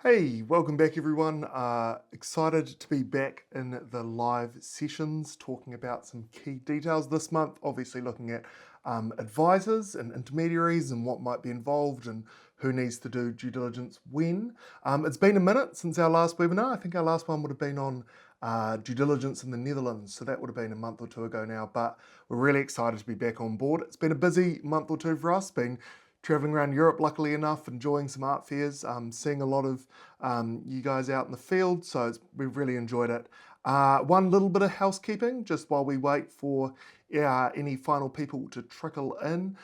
Hey, welcome back everyone. Excited to be back in the live sessions talking about some key details this month, obviously looking at advisors and intermediaries and what might be involved and who needs to do due diligence when. It's been a minute since our last webinar. I think our last one would have been on due diligence in the Netherlands, so that would have been a month or two ago now, but we're really excited to be back on board. It's been a busy month or two for us, been traveling around Europe, luckily enough, enjoying some art fairs, seeing a lot of you guys out in the field, so we've really enjoyed it. One little bit of housekeeping, just while we wait for any final people to trickle in.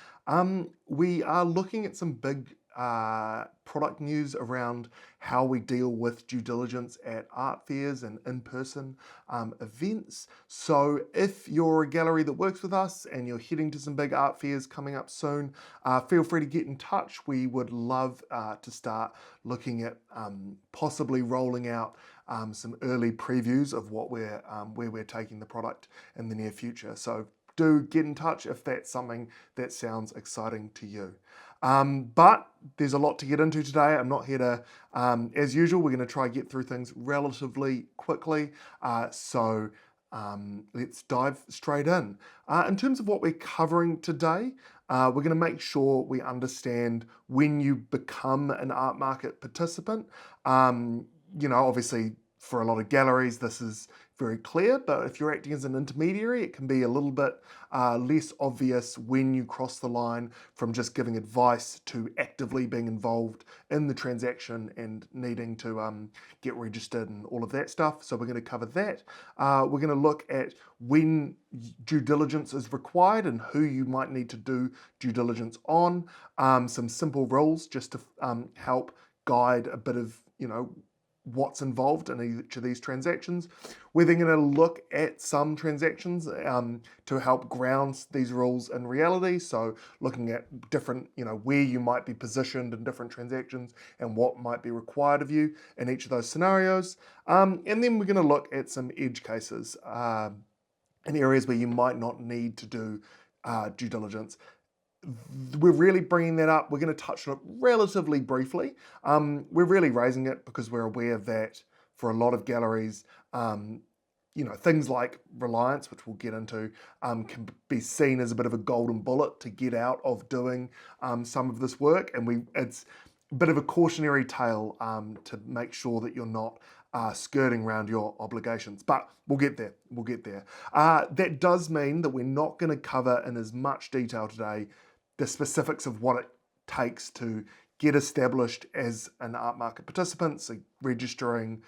We are looking at some big product news around how we deal with due diligence at art fairs and in-person events. So if you're a gallery that works with us and you're heading to some big art fairs coming up soon, feel free to get in touch. We would love to start looking at possibly rolling out some early previews of what where we're taking the product in the near future. So do get in touch if that's something that sounds exciting to you. But there's a lot to get into today. I'm not here to, as usual, we're going to try and get through things relatively quickly. So let's dive straight in. In terms of what we're covering today, we're going to make sure we understand when you become an art market participant. Obviously, for a lot of galleries, this is very clear, but if you're acting as an intermediary, it can be a little bit less obvious when you cross the line from just giving advice to actively being involved in the transaction and needing to get registered and all of that stuff. So we're going to cover that. We're going to look at when due diligence is required and who you might need to do due diligence on. Some simple rules just to help guide a bit of, what's involved in each of these transactions. We're then going to look at some transactions to help ground these rules in reality. So looking at different, where you might be positioned in different transactions and what might be required of you in each of those scenarios. And then we're going to look at some edge cases in areas where you might not need to do due diligence. We're really bringing that up. We're going to touch on it relatively briefly. We're really raising it because we're aware that for a lot of galleries, things like Reliance, which we'll get into, can be seen as a bit of a golden bullet to get out of doing some of this work. And it's a bit of a cautionary tale to make sure that you're not skirting around your obligations, but we'll get there. That does mean that we're not going to cover in as much detail today the specifics of what it takes to get established as an art market participant, so registering,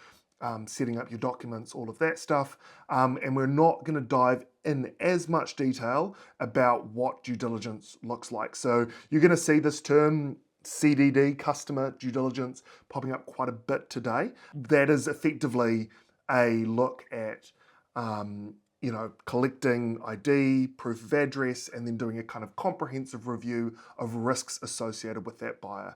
setting up your documents, all of that stuff. And we're not going to dive in as much detail about what due diligence looks like. So you're going to see this term CDD, customer due diligence, popping up quite a bit today. That is effectively a look at collecting ID, proof of address, and then doing a kind of comprehensive review of risks associated with that buyer.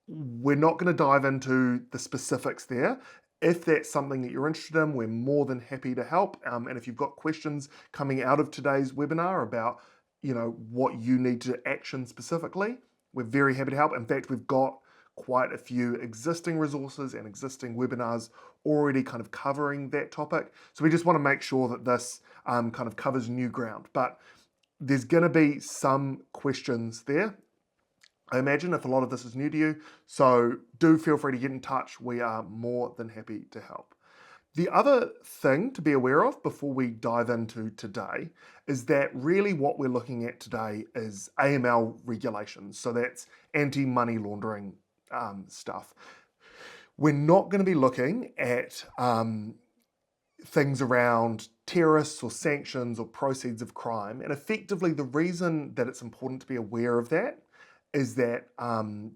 We're not going to dive into the specifics there. If that's something that you're interested in, we're more than happy to help. And if you've got questions coming out of today's webinar about, what you need to action specifically, we're very happy to help. In fact, we've got quite a few existing resources and existing webinars already kind of covering that topic. So we just want to make sure that this kind of covers new ground. But there's going to be some questions there, I imagine, if a lot of this is new to you. So do feel free to get in touch. We are more than happy to help. The other thing to be aware of before we dive into today is that really what we're looking at today is AML regulations. So that's anti-money laundering stuff. We're not going to be looking at things around terrorists or sanctions or proceeds of crime. And effectively, the reason that it's important to be aware of that is that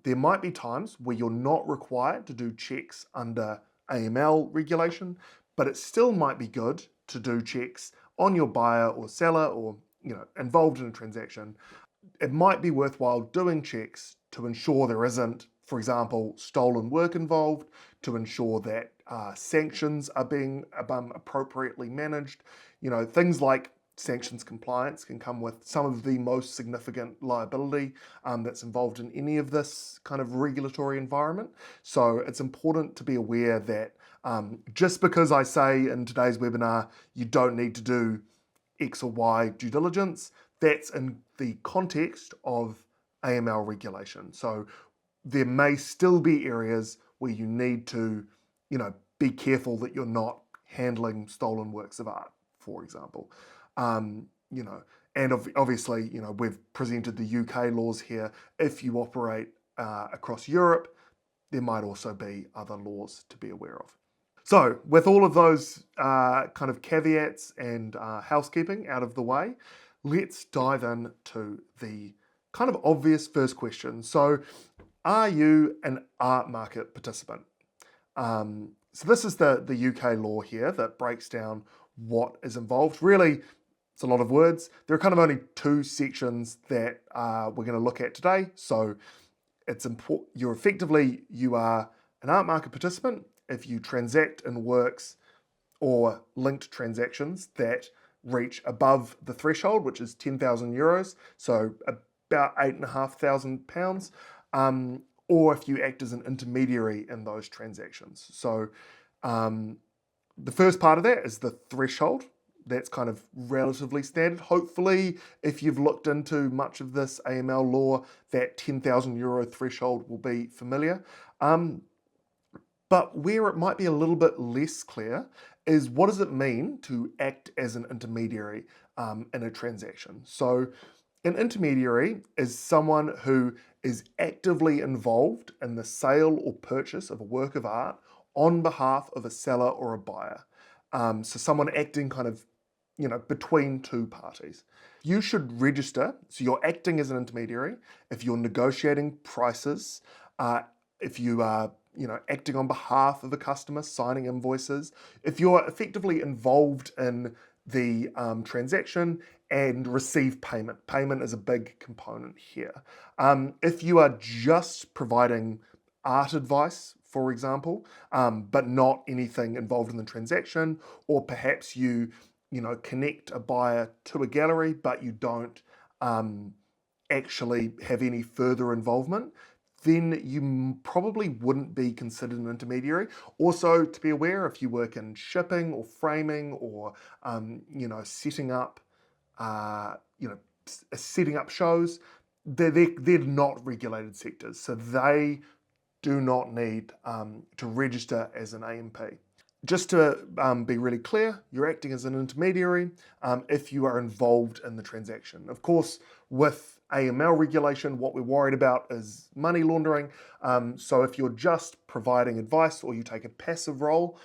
there might be times where you're not required to do checks under AML regulation, but it still might be good to do checks on your buyer or seller or involved in a transaction. It might be worthwhile doing checks to ensure there isn't, for example, stolen work involved, to ensure that sanctions are being appropriately managed. Things like sanctions compliance can come with some of the most significant liability that's involved in any of this kind of regulatory environment. So it's important to be aware that just because I say in today's webinar, you don't need to do X or Y due diligence, that's in the context of AML regulation. So there may still be areas where you need to, be careful that you're not handling stolen works of art, for example. Um, you know, and obviously, we've presented the UK laws here. If you operate across Europe, there might also be other laws to be aware of. So, with all of those kind of caveats and housekeeping out of the way, let's dive into the kind of obvious first question. So, are you an art market participant? So this is the UK law here that breaks down what is involved. Really, it's a lot of words. There are kind of only two sections that we're going to look at today. So it's important. You are an art market participant if you transact in works or linked transactions that reach above the threshold, which is €10,000, so about £8,500, or if you act as an intermediary in those transactions. So the first part of that is the threshold. That's kind of relatively standard. Hopefully, if you've looked into much of this AML law, that €10,000 threshold will be familiar. But where it might be a little bit less clear is what does it mean to act as an intermediary in a transaction? So an intermediary is someone who is actively involved in the sale or purchase of a work of art on behalf of a seller or a buyer. So someone acting kind of, between two parties. You should register, so you're acting as an intermediary, if you're negotiating prices, if you are acting on behalf of a customer, signing invoices, if you're effectively involved in the transaction and receive payment. Payment is a big component here. If you are just providing art advice, for example, but not anything involved in the transaction, or perhaps you connect a buyer to a gallery, but you don't actually have any further involvement, then you probably wouldn't be considered an intermediary. Also, to be aware, if you work in shipping or framing or setting up, setting up shows, they're not regulated sectors, so they do not need to register as an AMP. Just to be really clear, you're acting as an intermediary if you are involved in the transaction. Of course, with AML regulation, what we're worried about is money laundering. So if you're just providing advice or you take a passive role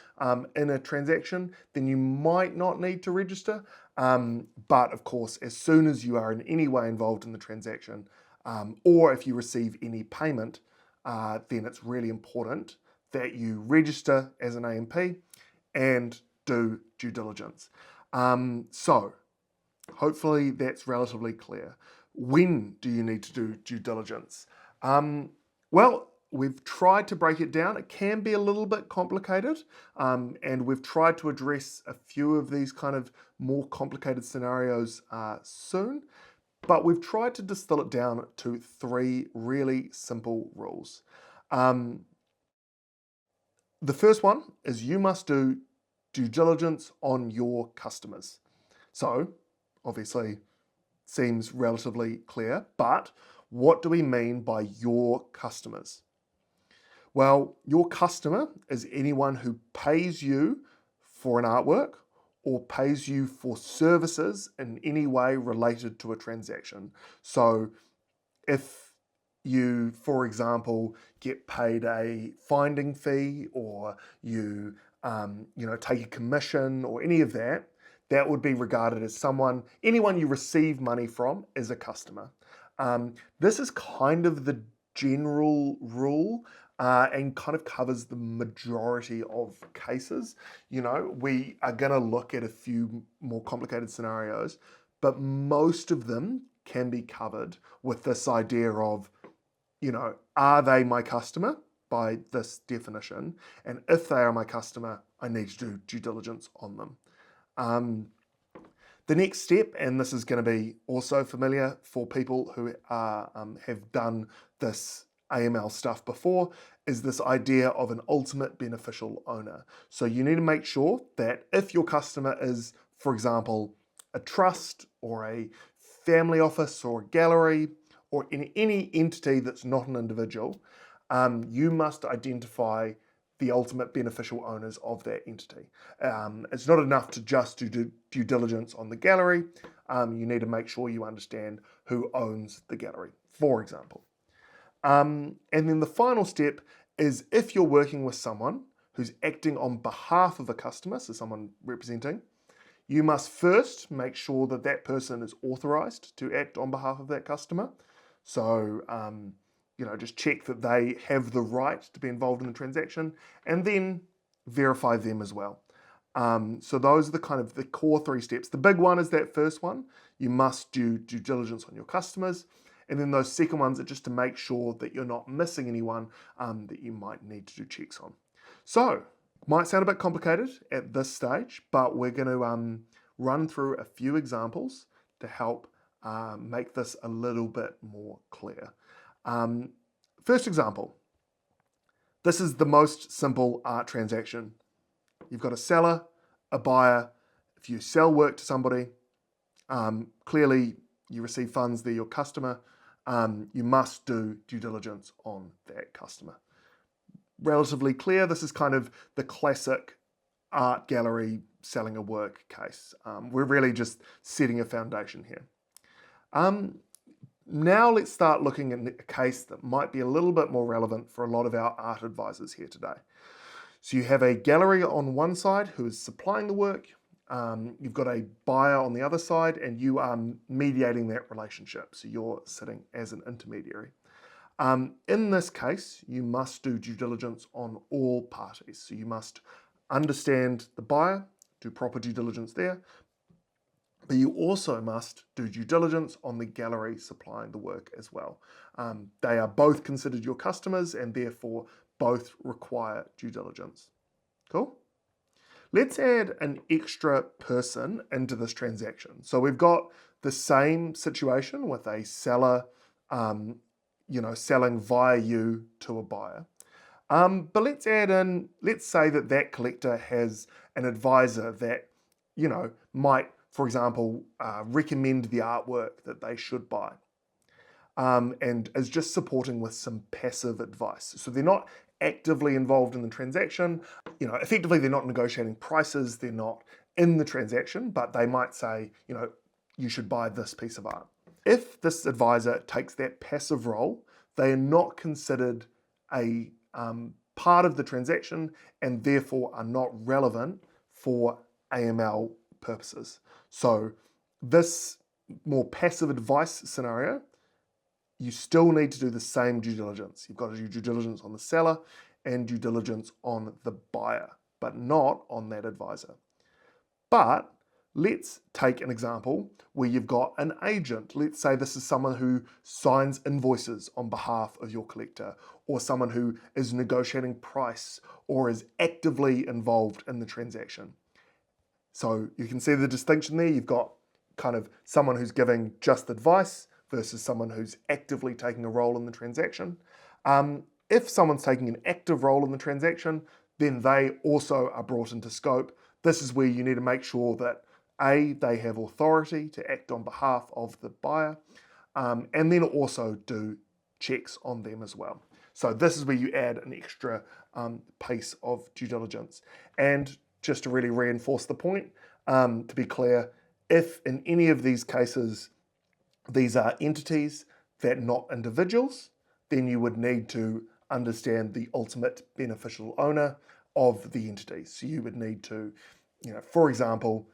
in a transaction, then you might not need to register. But of course, as soon as you are in any way involved in the transaction, or if you receive any payment, then it's really important that you register as an AMP and do due diligence. So hopefully that's relatively clear. When do you need to do due diligence? Well, we've tried to break it down. It can be a little bit complicated, and we've tried to address a few of these kind of more complicated scenarios soon, but we've tried to distill it down to three really simple rules. The first one is you must do due diligence on your customers. So, obviously, seems relatively clear, but what do we mean by your customers? Well, your customer is anyone who pays you for an artwork or pays you for services in any way related to a transaction. So, if you, for example, get paid a finding fee or you, take a commission or any of that, that would be regarded as anyone you receive money from is a customer. This is kind of the general rule and kind of covers the majority of cases. We are going to look at a few more complicated scenarios, but most of them can be covered with this idea of, are they my customer by this definition? And if they are my customer, I need to do due diligence on them. The next step, and this is going to be also familiar for people who have done this AML stuff before, is this idea of an ultimate beneficial owner. So you need to make sure that if your customer is, for example, a trust or a family office or a gallery or any entity that's not an individual, you must identify the ultimate beneficial owners of that entity. It's not enough to just do due diligence on the gallery. You need to make sure you understand who owns the gallery, for example. And then the final step is if you're working with someone who's acting on behalf of a customer, so someone representing, you must first make sure that that person is authorized to act on behalf of that customer. So, just check that they have the right to be involved in the transaction, and then verify them as well. So those are the core 3 steps. The big one is that first one. You must do due diligence on your customers. And then those second ones are just to make sure that you're not missing anyone that you might need to do checks on. So, might sound a bit complicated at this stage, but we're going to run through a few examples to help make this a little bit more clear. First example. This is the most simple art transaction. You've got a seller, a buyer. If you sell work to somebody, clearly you receive funds, they're your customer. You must do due diligence on that customer. Relatively clear. This is kind of the classic art gallery selling a work case. We're really just setting a foundation here. Now let's start looking at a case that might be a little bit more relevant for a lot of our art advisors here today. So you have a gallery on one side who is supplying the work. You've got a buyer on the other side, and you are mediating that relationship. So you're sitting as an intermediary. In this case, you must do due diligence on all parties. So you must understand the buyer, do proper due diligence there, but you also must do due diligence on the gallery supplying the work as well. They are both considered your customers and therefore both require due diligence. Cool? Let's add an extra person into this transaction. So we've got the same situation with a seller, selling via you to a buyer. But let's say that collector has an advisor that, might, for example, recommend the artwork that they should buy. And is just supporting with some passive advice. So they're not actively involved in the transaction. Effectively they're not negotiating prices, they're not in the transaction, but they might say, you should buy this piece of art. If this advisor takes that passive role, they are not considered a part of the transaction and therefore are not relevant for AML purposes. So this more passive advice scenario, you still need to do the same due diligence. You've got to do due diligence on the seller and due diligence on the buyer, but not on that advisor. But let's take an example where you've got an agent. Let's say this is someone who signs invoices on behalf of your collector, or someone who is negotiating price or is actively involved in the transaction. So you can see the distinction there. You've got kind of someone who's giving just advice versus someone who's actively taking a role in the transaction. If someone's taking an active role in the transaction, then they also are brought into scope. This is where you need to make sure that A, they have authority to act on behalf of the buyer, and then also do checks on them as well. So this is where you add an extra piece of due diligence. And just to really reinforce the point, to be clear, if in any of these cases these are entities that are not individuals, then you would need to understand the ultimate beneficial owner of the entity. So you would need to, for example,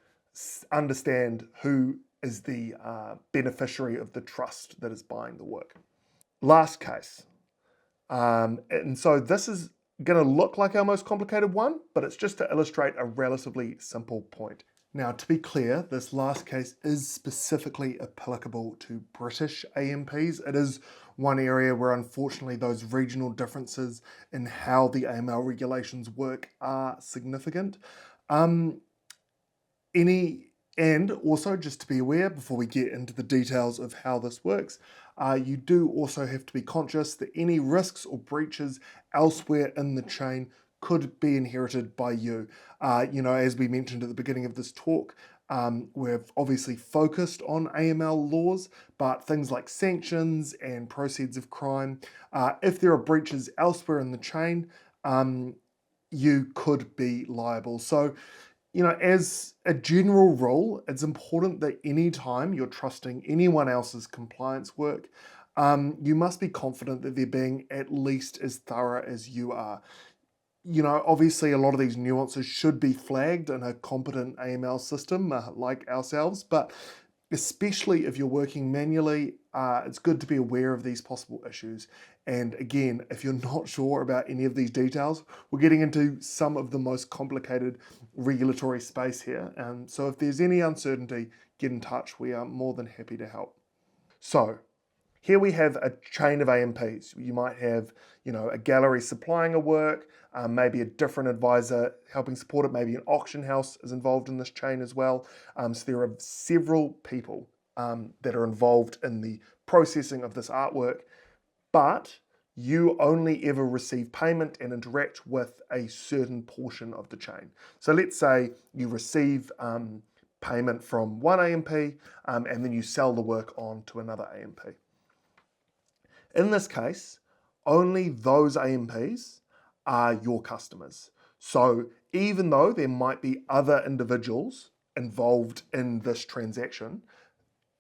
understand who is the beneficiary of the trust that is buying the work. Last case. And so this is going to look like our most complicated one, but it's just to illustrate a relatively simple point. Now, to be clear, this last case is specifically applicable to British AMPs. It is one area where, unfortunately, those regional differences in how the AML regulations work are significant. Any And also, just to be aware, before we get into the details of how this works, you do also have to be conscious that any risks or breaches elsewhere in the chain could be inherited by you. As we mentioned at the beginning of this talk, we've obviously focused on AML laws, but things like sanctions and proceeds of crime, if there are breaches elsewhere in the chain, you could be liable. So, as a general rule, it's important that anytime you're trusting anyone else's compliance work, you must be confident that they're being at least as thorough as you are. Obviously a lot of these nuances should be flagged in a competent AML system like ourselves, but especially if you're working manually, it's good to be aware of these possible issues. And again, if you're not sure about any of these details, we're getting into some of the most complicated regulatory space here. So if there's any uncertainty, get in touch. We are more than happy to help. So here we have a chain of AMPs. You might have, a gallery supplying a work, maybe a different advisor helping support it, maybe an auction house is involved in this chain as well. So there are several people that are involved in the processing of this artwork, but you only ever receive payment and interact with a certain portion of the chain. So let's say you receive payment from one AMP and then you sell the work on to another AMP. In this case, only those AMPs are your customers. So even though there might be other individuals involved in this transaction,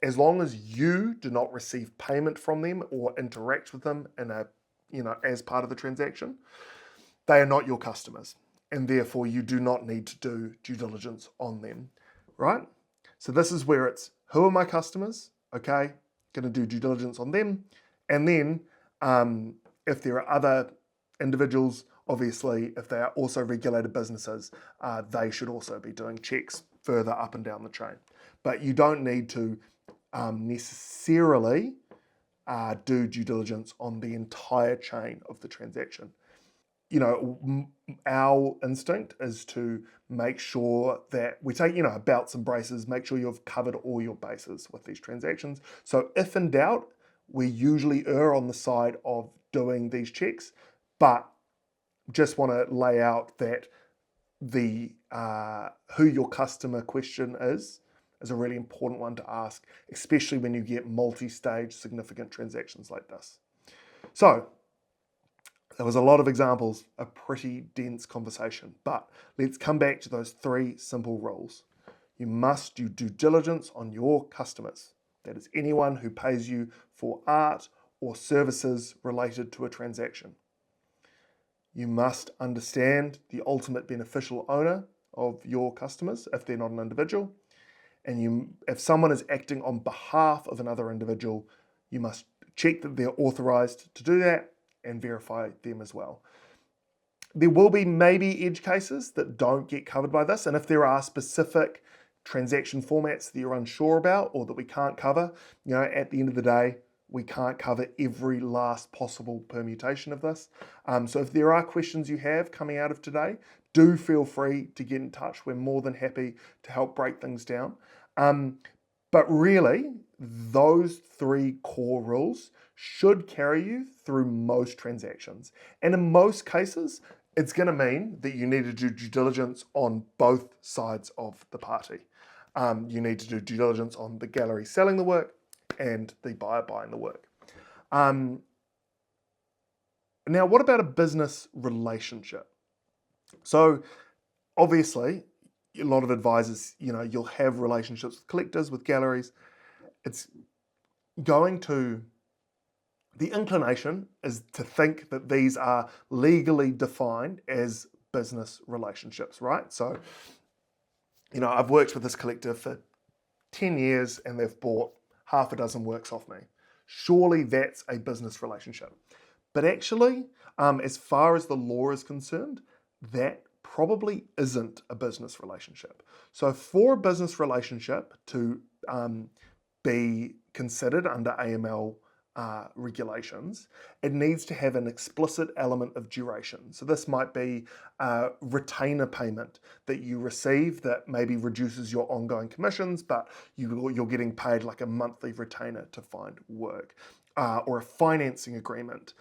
as long as you do not receive payment from them or interact with them as part of the transaction, they are not your customers. And therefore you do not need to do due diligence on them, right? So this is where it's, who are my customers? Okay, going to do due diligence on them. And then if there are other individuals, obviously, if they are also regulated businesses, they should also be doing checks further up and down the chain. But you don't need to necessarily do due diligence on the entire chain of the transaction. Our instinct is to make sure that we take, belts and braces, make sure you've covered all your bases with these transactions. So if in doubt, we usually err on the side of doing these checks, but just want to lay out that the who your customer question is a really important one to ask, especially when you get multi-stage significant transactions like this. So there was a lot of examples, a pretty dense conversation, but let's come back to those 3 simple rules. You must do due diligence on your customers. That is anyone who pays you for art or services related to a transaction. You must understand the ultimate beneficial owner of your customers if they're not an individual. And if someone is acting on behalf of another individual, you must check that they're authorized to do that and verify them as well. There will be maybe edge cases that don't get covered by this, and if there are specific transaction formats that you're unsure about or that we can't cover, at the end of the day, we can't cover every last possible permutation of this. So if there are questions you have coming out of today, do feel free to get in touch. We're more than happy to help break things down. But really, those 3 core rules should carry you through most transactions. And in most cases, it's going to mean that you need to do due diligence on both sides of the party. You need to do due diligence on the gallery selling the work and the buyer buying the work. Now, what about a business relationship? So obviously, a lot of advisors, you'll have relationships with collectors, with galleries. It's going to, the inclination is to think that these are legally defined as business relationships, right? So, I've worked with this collector for 10 years and they've bought half a dozen works off me. Surely that's a business relationship. But actually, as far as the law is concerned, that probably isn't a business relationship. So for a business relationship to be considered under AML regulations, it needs to have an explicit element of duration. So this might be a retainer payment that you receive that maybe reduces your ongoing commissions, but you're getting paid like a monthly retainer to find work. Or a financing agreement,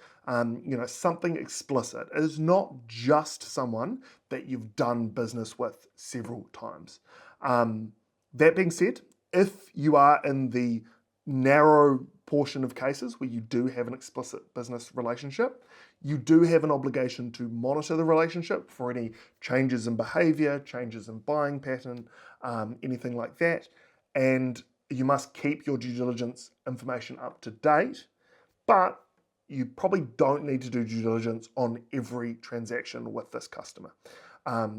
something explicit. It is not just someone that you've done business with several times. That being said, if you are in the narrow portion of cases where you do have an explicit business relationship, you do have an obligation to monitor the relationship for any changes in behavior, changes in buying pattern, anything like that. And you must keep your due diligence information up to date, but you probably don't need to do due diligence on every transaction with this customer.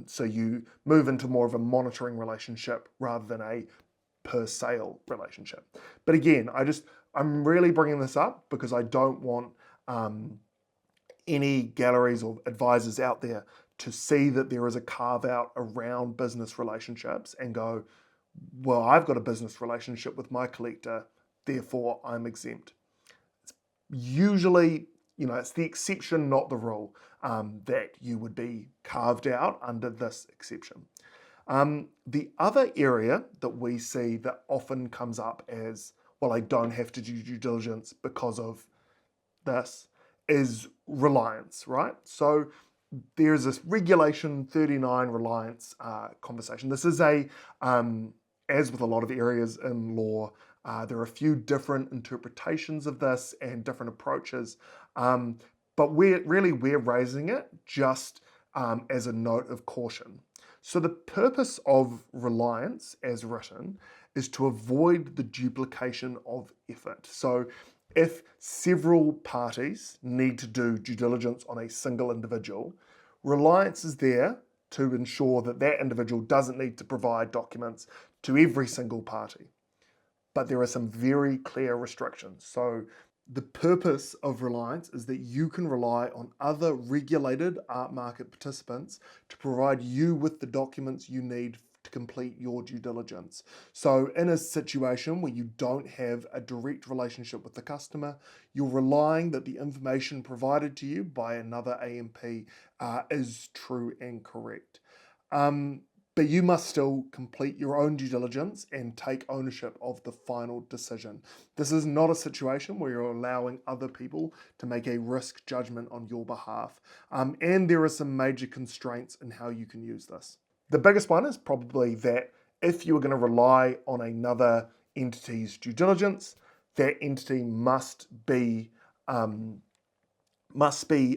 So you move into more of a monitoring relationship rather than a per sale relationship. But again, I'm really bringing this up because I don't want any galleries or advisors out there to see that there is a carve out around business relationships and go, well, I've got a business relationship with my collector, therefore I'm exempt. It's usually, it's the exception, not the rule, that you would be carved out under this exception. The other area that we see that often comes up as, well, I don't have to do due diligence because of this, is Reliance, right? So there's this Regulation 39 Reliance conversation. This is as with a lot of areas in law, there are a few different interpretations of this and different approaches, but we're raising it just as a note of caution. So the purpose of Reliance, as written, is to avoid the duplication of effort. So if several parties need to do due diligence on a single individual, Reliance is there to ensure that that individual doesn't need to provide documents to every single party. But there are some very clear restrictions. So the purpose of Reliance is that you can rely on other regulated art market participants to provide you with the documents you need to complete your due diligence. So in a situation where you don't have a direct relationship with the customer, you're relying that the information provided to you by another AMP is true and correct. But you must still complete your own due diligence and take ownership of the final decision. This is not a situation where you're allowing other people to make a risk judgment on your behalf. And there are some major constraints in how you can use this. The biggest one is probably that if you are going to rely on another entity's due diligence, that entity must be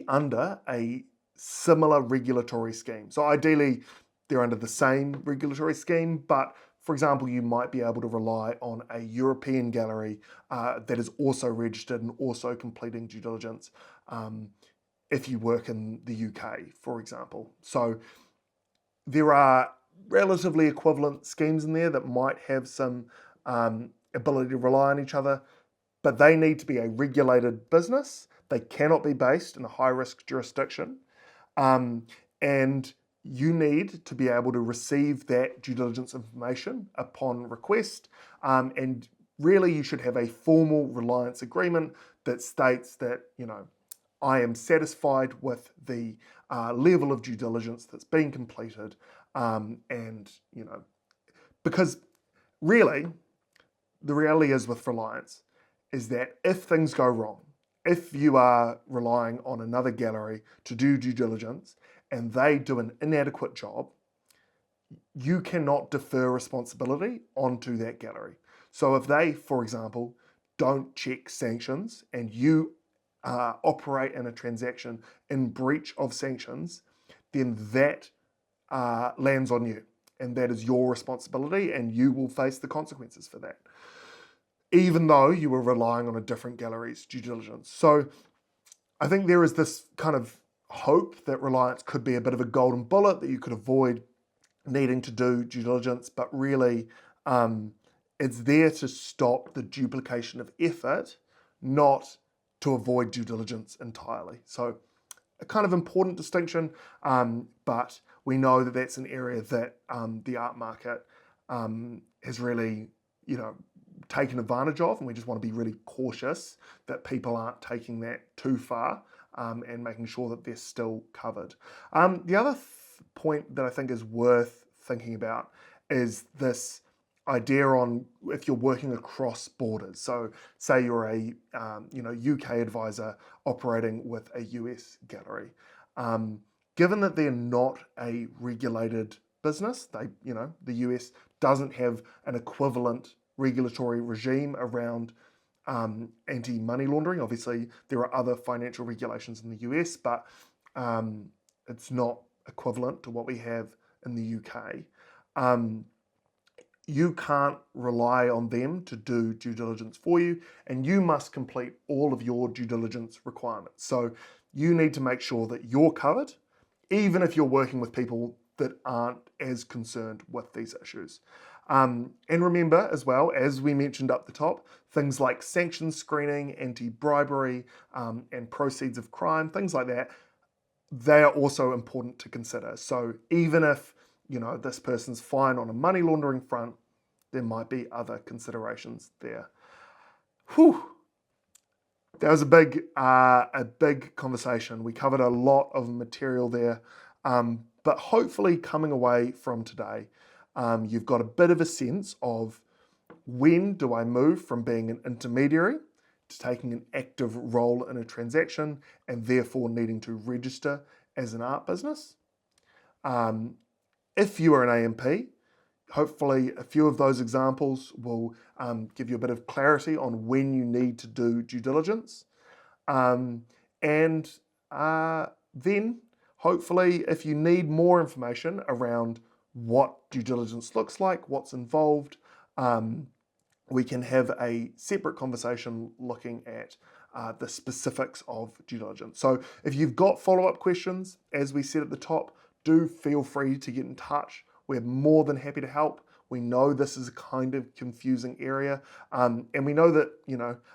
under a similar regulatory scheme. So ideally, they're under the same regulatory scheme, but for example, you might be able to rely on a European gallery that is also registered and also completing due diligence if you work in the UK, for example. So there are relatively equivalent schemes in there that might have some ability to rely on each other, but they need to be a regulated business. They cannot be based in a high-risk jurisdiction. And you need to be able to receive that due diligence information upon request. And really, you should have a formal Reliance agreement that states that, I am satisfied with the level of due diligence that's been completed. Because really, the reality is with Reliance is that if things go wrong, if you are relying on another gallery to do due diligence and they do an inadequate job, you cannot defer responsibility onto that gallery. So if they, for example, don't check sanctions and you operate in a transaction in breach of sanctions, then that lands on you. And that is your responsibility and you will face the consequences for that, even though you were relying on a different gallery's due diligence. So I think there is this kind of hope that Reliance could be a bit of a golden bullet, that you could avoid needing to do due diligence, but really it's there to stop the duplication of effort, not to avoid due diligence entirely. So a kind of important distinction, but we know that that's an area that the art market has really, taken advantage of, and we just want to be really cautious that people aren't taking that too far and making sure that they're still covered. The other point that I think is worth thinking about is this idea on if you're working across borders. So say you're a UK advisor operating with a US gallery. Given that they're not a regulated business, the US doesn't have an equivalent regulatory regime around anti-money laundering. Obviously, there are other financial regulations in the US, but it's not equivalent to what we have in the UK. You can't rely on them to do due diligence for you, and you must complete all of your due diligence requirements. So you need to make sure that you're covered, even if you're working with people that aren't as concerned with these issues. And remember as well, as we mentioned up the top, things like sanctions screening, anti-bribery, and proceeds of crime, things like that, they are also important to consider. So even if this person's fine on a money laundering front, there might be other considerations there. Whew. That was a big conversation. We covered a lot of material there, but hopefully coming away from today, you've got a bit of a sense of when do I move from being an intermediary to taking an active role in a transaction and therefore needing to register as an art business. If you are an AMP, hopefully a few of those examples will give you a bit of clarity on when you need to do due diligence. And then hopefully if you need more information around what due diligence looks like, what's involved, we can have a separate conversation looking at the specifics of due diligence. So if you've got follow-up questions, as we said at the top, do feel free to get in touch. We're more than happy to help. We know this is a kind of confusing area, and we know that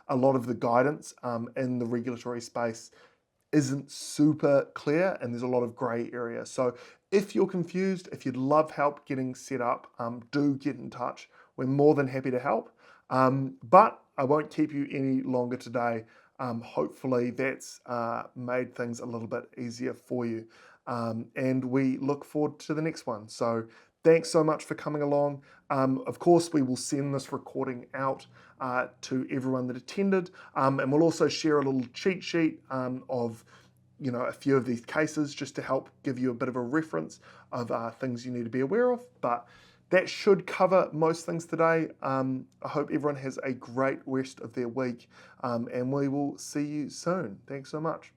a lot of the guidance in the regulatory space isn't super clear, and there's a lot of grey area. So if you're confused, if you'd love help getting set up, do get in touch. We're more than happy to help. But I won't keep you any longer today. Hopefully that's made things a little bit easier for you. And we look forward to the next one. So thanks so much for coming along. Of course, we will send this recording out to everyone that attended. And we'll also share a little cheat sheet of a few of these cases just to help give you a bit of a reference of things you need to be aware of. But that should cover most things today. I hope everyone has a great rest of their week, and we will see you soon. Thanks so much.